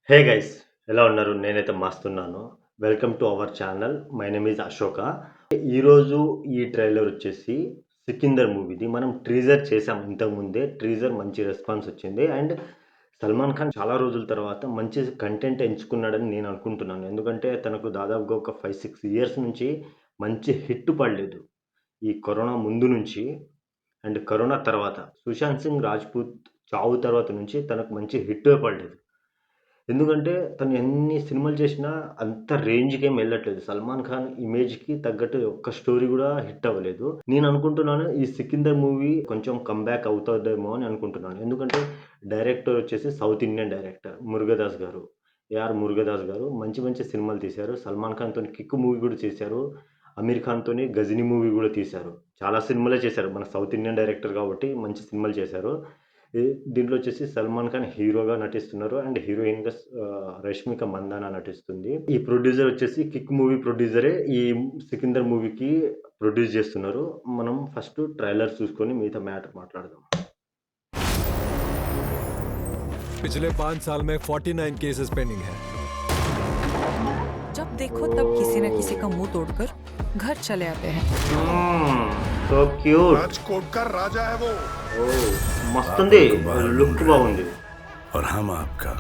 Hey guys, ఎలా ఉన్నారు? నేనైతే మస్తున్నాను. Welcome to our channel. My name is Ashoka. ఈరోజు ఈ ట్రైలర్ వచ్చేసి 'సికిందర్' మూవీది. మనం టీజర్ చేసాం ఇంతకుముందే. టీజర్ మంచి రెస్పాన్స్ వచ్చింది. అండ్ సల్మాన్ ఖాన్ చాలా రోజుల తర్వాత మంచి కంటెంట్ ఎంచుకున్నాడని నేను అనుకుంటున్నాను. ఎందుకంటే తనకు దాదాపుగా ఒక 5, 6 ఇయర్స్ నుంచి మంచి హిట్ పడలేదు. ఈ కరోనా ముందు నుంచి అండ్ కరోనా తర్వాత 'సుశాంత్ సింగ్ రాజ్‌పూత్' చావు తర్వాత నుంచి తనకు మంచి హిట్టే పడలేదు. ఎందుకంటే తను ఎన్ని సినిమాలు చేసినా అంత రేంజ్‌కేం ఎళ్ళట్లేదు. 'సల్మాన్ ఖాన్' ఇమేజ్‌కి తగ్గట్టు ఒక్క స్టోరీ గూడా హిట్ అవ్వలేదు. నేను అనుకుంటున్నాను ఈ 'సికిందర్' మూవీ కొంచెం కమ్‌బ్యాక్ అవుతదేమో అని అనుకుంటున్నాను. ఎందుకంటే డైరెక్టర్ వచ్చేసి సౌత్ ఇండియన్ డైరెక్టర్ మురుగదాస్ గారు. ఏఆర్ మురుగదాస్ గారు మంచి మంచి సినిమాలు తీశారు. 'సల్మాన్ ఖాన్‌తోని 'కిక్' మూవీ గూడా చేశారు. అమీర్ ఖాన్‌తోని 'గజినీ' మూవీ గూడా తీశారు. చాలా సినిమాలే చేశారు. మన సౌత్ ఇండియన్ డైరెక్టర్ కాబట్టి మంచి సినిమాలు చేశారు. ఈ దీంట్లో వచ్చేసి 'సల్మాన్ ఖాన్' హీరోగా నటిస్తున్నారు. అండ్ హీరోయిన్‌గా 'రష్మిక మందాన' నటిస్తుంది. ఈ ప్రొడ్యూసర్ వచ్చేసి 'కిక్' మూవీ ప్రొడ్యూసరే ఈ 'సికిందర్' మూవీకి ప్రొడ్యూస్ చేస్తున్నారు. మనం ఫస్ట్ ట్రైలర్ చూసుకొని మిగతా మ్యాటర్ మాట్లాడదాం. पिछले 5 साल में 49 केसेस पेंडिंग है। जब देखो तब किसी न किसी का मुंह तोड़कर घर चले आते हैं। So cute. राजकोट का राजा है वो। ఓహ్! మస్తుంది. లుక్ బాగుంది. और हम आपका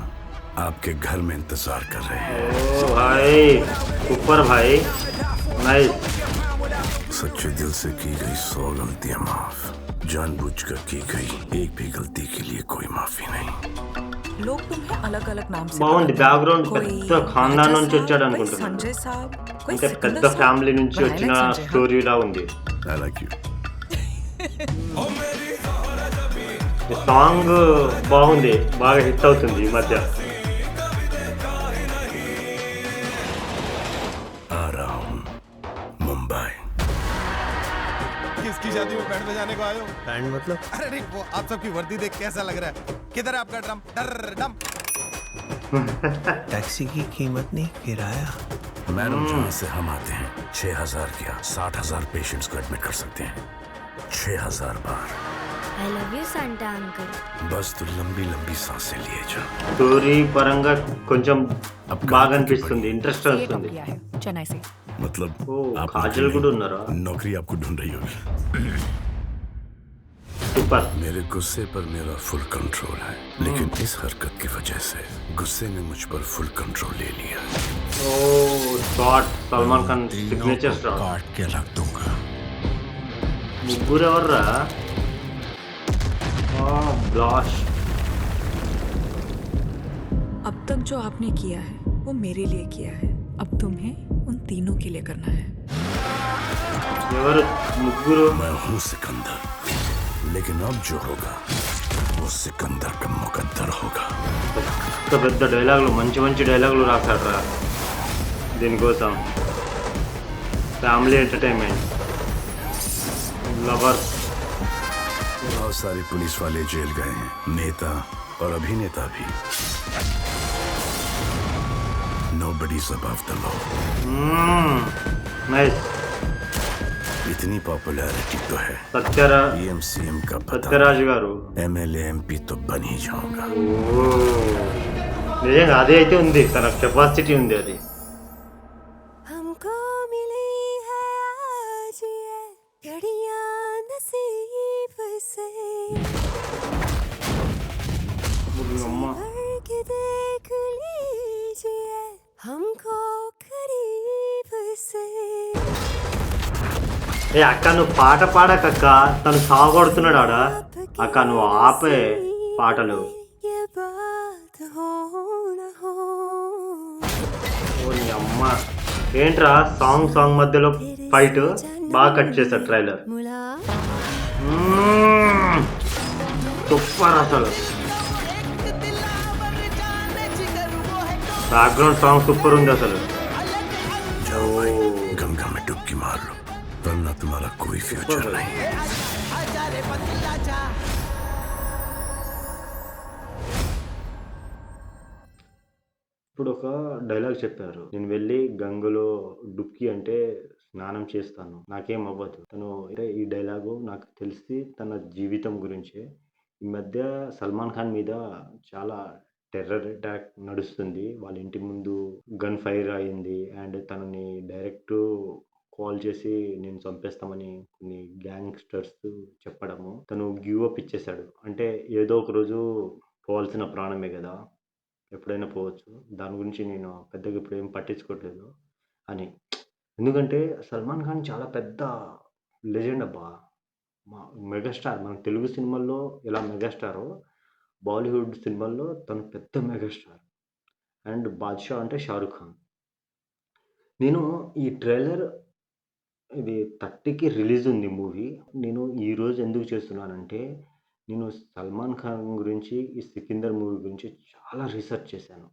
आपके घर में इंतजार कर रहे हैं। ఓహ్! భాయ్ సూపర్ భాయ్. నైస్. सच्चे दिल से की गई 100 गलतियां माफ, जानबूझकर की गई एक भी गलती के लिए कोई माफी नहीं। लोग तुम्हें अलग अलग नाम से బాగుంది. बुलाते हैं। బ్యాక్‌గ్రౌండ్ कोई పెద్ద ఖాందాన్ నుంచి राजा వచ్చాడు साहब, कोई అనుకుంటున్నాను. संजय साहब, कोई అంటే सिकंदर పెద్ద साहब। ఫ్యామిలీ నుంచి But I వచ్చిన like संजय, हाँ। స్టోరీలా ఉంది. I like you। ఈ సాంగ్ బాగుంది. బాగా హిట్ అవుతుంది ఈ మధ్య. आ रहा हूँ मुंबई। किसकी शादी में बैंड बजाने को आए हो? बैंड मतलब? अरे नहीं, वो आप सबकी वर्दी देख कैसा लग रहा है? किधर है आपका ड्रम? डर डम। टैक्सी की कीमत नहीं, किराया। मैडम जहाँ से हम आते हैं 6000 क्या 60,000 पेशेंट्स को एडमिट कर सकते हैं 6000 बार। I love you, Santa uncle. बस तू लंबी लंबी सांसें लिए जा। స్టోరీ పరంగా కొంచెం బాగా అనిపిస్తుంది. ఇంట్రెస్ట్ ये వస్తుంది. किया है चेन्नई से। मतलब ఓ आप కాజల్ కూడా ఉన్నారా? नौकरी आपको ढूंढ रही होगी। సూపర్. मेरे गुस्से पर मेरा फुल कंट्रोल है, लेकिन इस हरकत की वजह से गुस्से ने मुझ पर फुल कंट्रोल ले लिया। ఓ shot. Salman Khan signature shot. काट के रख दूंगा। ముగ్గురు ఎవర్రా? బ్లాస్ట్. अब तक जो आपने किया है वो मेरे लिए किया है। अब तुम्हें उन तीनों के लिए करना है। ఎవరు ముగ్గురు? मैं हूँ सिकंदर, लेकिन अब जो होगा वो सिकंदर का मुकद्दर होगा। పెద్ద పెద్ద డైలాగులు, మంచి మంచి డైలాగులు రాశాడురా దీనికోసం. Family entertainment, lovers. बहुत सारे पुलिस वाले जेल गए हैं, नेता और अभिनेता भी। Nobody's above the law। Nice. इतनी पॉपुलैरिटी तो है, సత్యరా पीएम सीएम का पता, సత్యరాజు గారు. एमएलए एमपी तो बन ही जाऊंगा। ఓ నిజంగా అదే అయితే ఉంది. తన కెపాసిటీ ఉంది అది. हमको मिली है आज ये घड़ियां नसीब से, అమ్మ. भर के देख लीजिए हमको करीब से। ఏ అక్క నువ్వు పాట పాడకక్క, తను సాగొడుతున్నాడు ఆడ. అక్క నువ్వు ఆపే పాటలు. ये बात हो न हो, ఓ నీ అమ్మ. ఏంట్రా సాంగ్ మధ్యలో ఫైట్ బాగా కట్ చేశారు ట్రైలర్. मुला సూపర్ అసలు. బ్యాక్గ్రౌండ్ సాంగ్ సూపర్ ఉంది అసలు. जाओ भाई, गंगा में डुबकी मार लो, वरना तुम्हारा कोई फ्यूचर नहीं। ఇప్పుడు ఒక డైలాగ్ చెప్పారు. నేను వెళ్ళి గంగలో డుబ్కి అంటే స్నానం చేస్తాను, నాకేం అవ్వదు. తను అంటే ఈ డైలాగు నాకు తెలిసి తన జీవితం గురించే. ఈ మధ్య సల్మాన్ ఖాన్ మీద చాలా టెర్రర్ అటాక్ నడుస్తుంది. వాళ్ళ ఇంటి ముందు గన్ ఫైర్ అయింది. అండ్ తనని డైరెక్ట్ కాల్ చేసి నేను చంపేస్తామని కొన్ని గ్యాంగ్‌స్టర్స్ చెప్పడము. తను గివ్ అప్ ఇచ్చేసాడు. అంటే ఏదో ఒక రోజు పోవాల్సిన ప్రాణమే గదా! ఎప్పుడైనా పోవచ్చు. దాని గురించి నేను పెద్దగా ఇప్పుడేం పట్టించుకోవట్లేదు అని. ఎందుకంటే 'సల్మాన్ ఖాన్' చాలా పెద్ద లెజెండ్ అబ్బా! మా మెగాస్టార్. మన తెలుగు సినిమాల్లో ఎలా మెగాస్టారో, బాలీవుడ్ సినిమాల్లో తను పెద్ద మెగాస్టార్. అండ్ 'బాద్‌షా' అంటే 'షారుఖ్ ఖాన్.' నేను ఈ ట్రైలర్ ఇది 30కి రిలీజ్ ఉంది మూవీ. నేను ఈరోజు ఎందుకు చేస్తున్నానంటే, నేను 'సల్మాన్ ఖాన్' గురించి, ఈ 'సికిందర్' మూవీ గురించి చాలా రీసెర్చ్ చేశాను.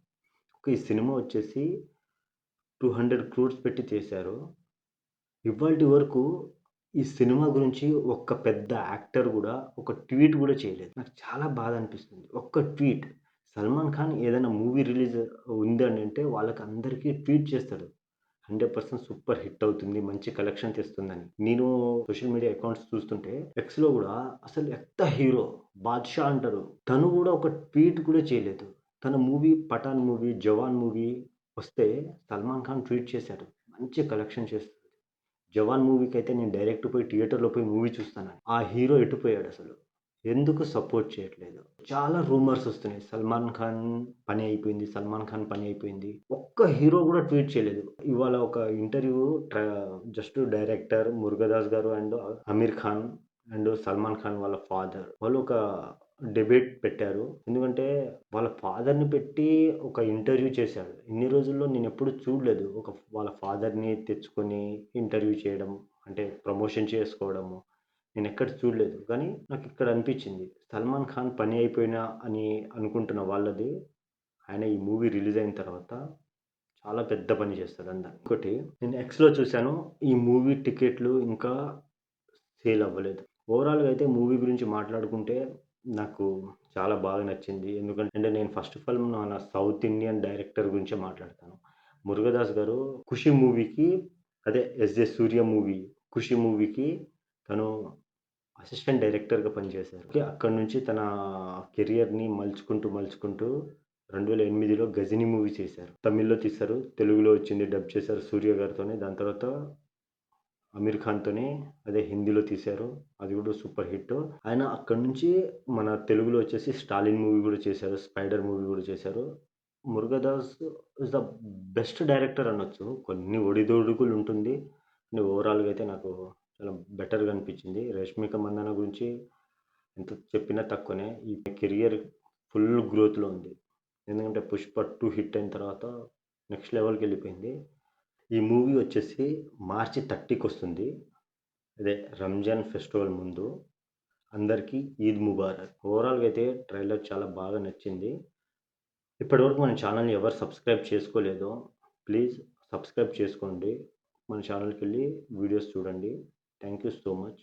ఈ సినిమా వచ్చేసి 200 క్రోర్స్ పెట్టి చేశారు. ఇవాల్టి వరకు ఈ సినిమా గురించి ఒక్క పెద్ద యాక్టర్ గూడా ఒక ట్వీట్ గూడా చేయలేదు. నాకు చాలా బాధ అనిపిస్తుంది. ఒక్క ట్వీట్. 'సల్మాన్ ఖాన్' ఏదైనా మూవీ రిలీజ్ ఉందనంటే వాళ్ళకందరికీ ట్వీట్ చేస్తాడు. 100% సూపర్ హిట్ అవుతుంది. మంచి కలెక్షన్ తెస్తుందని. నేను సోషల్ మీడియా అకౌంట్స్ చూస్తుంటే ఎక్స్‌లో గూడా అసలు ఎత్త హీరో 'బాద్‌షా' అంటారు. తను గూడా ఒక ట్వీట్ కూడా చేయలేదు. తన మూవీ 'పఠాన్' మూవీ, 'జవాన్' మూవీ వస్తే 'సల్మాన్ ఖాన్' ట్వీట్ చేశాడు. మంచి కలెక్షన్ చేస్తుంది. 'జవాన్' మూవీకైతే నేను డైరెక్ట్ పోయి థియేటర్‌లో పోయి మూవీ చూస్తానని. ఆ హీరో ఎటుపోయాడసలు? ఎందుకు సపోర్ట్ చేయట్లేదు? చాలా రూమర్స్ వస్తున్నాయి. 'సల్మాన్ ఖాన్' పని అయిపోయింది. 'సల్మాన్ ఖాన్' పని అయిపోయింది. ఒక్క హీరో గూడా ట్వీట్ చేయలేదు. ఇవాళ ఒక ఇంటర్వ్యూ జస్ట్ డైరెక్టర్ 'మురుగదాస్' గారు అండ్ 'అమీర్ ఖాన్' అండ్ 'సల్మాన్ ఖాన్' వాళ్ళ ఫాదర్ వాళ్ళు ఒక డిబేట్ పెట్టారు. ఎందుకంటే వాళ్ళ ఫాదర్‌ని పెట్టి ఒక ఇంటర్వ్యూ చేశాడు. ఇన్ని రోజుల్లో నేనెప్పుడు చూడలేదు. వాళ్ళ ఫాదర్‌ని తెచ్చుకొని ఇంటర్వ్యూ చేయడం, అంటే ప్రమోషన్ చేసుకోవడము. నేనెక్కడ చూడలేదు. కానీ నాకిక్కడ అనిపిచ్చింది. 'సల్మాన్ ఖాన్' పని అయిపోయినా అని అనుకుంటున్న వాళ్ళది, ఆయన ఈ మూవీ రిలీజ్ అయిన తర్వాత చాలా పెద్ద పని చేస్తాడు అందరు. ఇంకోటి నేను ఎక్స్‌లో చూసాను. ఈ మూవీ టికెట్లు ఇంకా సేల్ అవ్వలేదు. ఓవరాల్‌గా అయితే మూవీ గురించి మాట్లాడుకుంటే నాకు చాలా బాగా నచ్చింది. ఎందుకంటే నేను ఫస్ట్ ఆఫ్ ఆల్ మన సౌత్ ఇండియన్ డైరెక్టర్ గురించే మాట్లాడతాను. మురుగదాస్ గారు 'ఖుషి' మూవీకి అదే 'ఎస్.జె. సూర్య' మూవీ 'ఖుషి' మూవీకి తను అసిస్టెంట్ డైరెక్టర్‌గా పనిచేశారు. ఓకే. అక్కడి నుంచి తన కెరియర్‌ని మలుచుకుంటూ 2008లో 'గజిని' మూవీ చేశారు. తమిళ్‌లో తీశారు. తెలుగులో వచ్చింది. డబ్ చేశారు సూర్య గారితోనే. దాని తర్వాత 'అమీర్ ఖాన్‌తోని అదే హిందీలో తీశారు. అది కూడా సూపర్ హిట్. ఆయన అక్కడి నుంచి మన తెలుగులో వచ్చేసి 'స్టాలిన్' మూవీ కూడా చేశారు. 'స్పైడర్' మూవీ కూడా చేశారు. Murugadoss is the best director అనొచ్చు. కొన్ని ఒడిదుడుకులు ఉంటుంది. కానీ ఓవరాల్‌గా అయితే నాకు చాలా బెటర్‌గా అనిపించింది. 'రష్మిక మందన' గురించి ఎంత చెప్పినా తక్కువనే. ఈ కెరియర్ ఫుల్ గ్రోత్‌లో ఉంది. ఎందుకంటే 'పుష్ప 2' హిట్ అయిన తర్వాత నెక్స్ట్ లెవెల్‌కెళ్ళిపోయింది. ఈ మూవీ వచ్చేసి మార్చి 30కొస్తుంది. అదే రంజాన్ ఫెస్టివల్ ముందు. అందరికీ ఈద్ ముబారక్. ఓవరాల్‌గా అయితే ట్రైలర్ చాలా బాగా నచ్చింది. ఇప్పటివరకు మన ఛానల్‌ని ఎవరు సబ్స్క్రైబ్ చేసుకోలేదో ప్లీజ్ సబ్స్క్రైబ్ చేసుకోండి. మన ఛానల్‌కెళ్ళి వీడియోస్ చూడండి. Thank you so much.